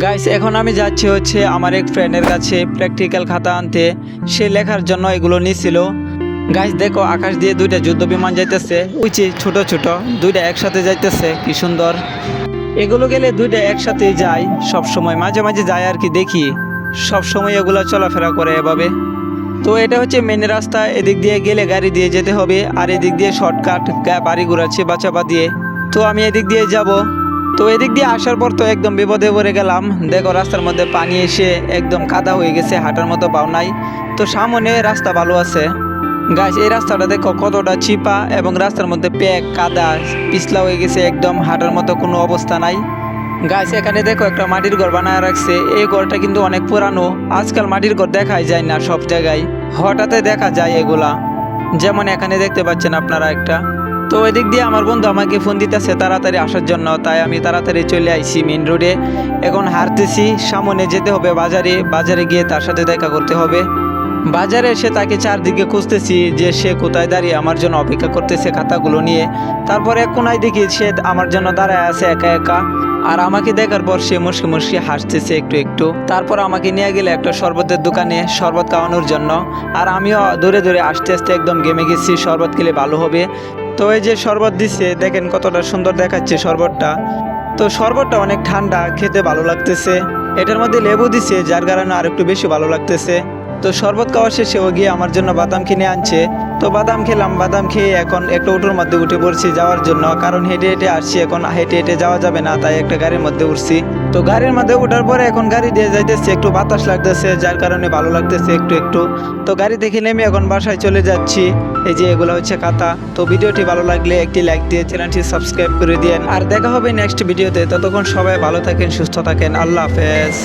Guys এখন আমি যাচ্ছি হচ্ছে আমার এক ফ্রেন্ডের কাছে প্র্যাকটিক্যাল খাতা আনতে। সে লেখার জন্য এগুলো নিছিল। গাইস দেখো আকাশ দিয়ে দুইটা যুদ্ধ বিমান যাইতেছে, উঁচি ছোট ছোট দুইটা একসাথে যাইতেছে, কি সুন্দর। এগুলো গেলে দুইটা একসাথেই যায় সব সময়, মাঝে মাঝে যায় আর কি, দেখি সব সময় এগুলো চলাফেরা করে এভাবে। তো এটা হচ্ছে মেন রাস্তা, এদিক দিয়ে গেলে গাড়ি দিয়ে যেতে হবে, আর এদিক দিয়ে শর্টকাট বাড়ি ঘোরাচ্ছে বাচাবা দিয়ে। তো আমি এদিক দিয়ে যাব। তো এদিক দিয়ে আসার পর তো একদম বিপদে পড়ে গেলাম। দেখো রাস্তার মধ্যে পানি এসে একদম কাদা হয়ে গেছে, হাঁটার মতো পাও নাই। তো সামনে রাস্তা ভালো আছে। গাছ এই রাস্তাটা দেখো কতটা চিপা, এবং রাস্তার মধ্যে প্যাক কাদা পিছলা হয়ে গেছে, একদম হাঁটার মতো কোনো অবস্থা নাই। গাছ এখানে দেখো একটা মাটির ঘর বানায় রাখছে। এই ঘরটা কিন্তু অনেক পুরানো, আজকাল মাটির ঘর দেখাই যায় না সব জায়গায়, হঠাৎই দেখা যায় এগুলা, যেমন এখানে দেখতে পাচ্ছেন আপনারা একটা। তো এদিক দিয়ে আমার বন্ধু আমাকে ফোন দিতেছে তাড়াতাড়ি আসার জন্য, তাই আমি তাড়াতাড়ি চলে আইছি মেন রোডে। এখন হাঁটতেছি, সামনে যেতে হবে বাজারে, বাজারে গিয়ে তার সাথে দেখা করতে হবে। বাজারে এসে তাকে চারদিকে খুঁজতেছি যে সে কোথায় দাঁড়িয়ে আমার জন্য অপেক্ষা করতেছে খাতাগুলো নিয়ে। তারপরে এক কোনায় দেখি সে আমার জন্য দাঁড়ায় আছে একা একা, আর আমাকে দেখার পর সে মুসকি মুসকি হাসতেছে একটু একটু। তারপর আমাকে নিয়ে গেলে একটা শরবতের দোকানে শরবত খাওয়ানোর জন্য, আর আমিও দূরে দূরে আস্তে আস্তে একদম গেমে গেছি, শরবত খেলে ভালো হবে। তো এই যে শরবত দিচ্ছে, দেখেন কতটা সুন্দর দেখাচ্ছে শরবতটা। তো শরবতটা অনেক ঠান্ডা, খেতে ভালো লাগতেছে। এটার মধ্যে লেবু দিচ্ছে, যার কারণে আর একটু বেশি ভালো লাগতেছে। তো শরবত খাওয়া শেষে ও গিয়ে আমার জন্য বাদাম কিনে আনছে। তো বাদাম খেলাম, বাদাম খেয়ে এখন একটা অটোর মধ্যে উঠে পড়ছি যাওয়ার জন্য, কারণ হেঁটে হেঁটে আসছি, এখন হেঁটে হেঁটে যাওয়া যাবে না, তাই একটা গাড়ির মধ্যে উঠছি। তো গাড়ির মধ্যে ওঠার পরে এখন গাড়ি দিয়ে যাইতেছে, একটু বাতাস লাগতেছে, যার কারণে ভালো লাগতেছে একটু একটু। তো গাড়ি থেকে নেমে এখন বাসায় চলে যাচ্ছি। এই যে এগুলো হচ্ছে খাতা। তো ভিডিওটি ভালো লাগলে একটি লাইক দিয়ে চ্যানেলটি সাবস্ক্রাইব করে দিন, আর দেখা হবে নেক্সট ভিডিওতে। ততক্ষণ সবাই ভালো থাকেন, সুস্থ থাকেন, আল্লাহ হাফেজ।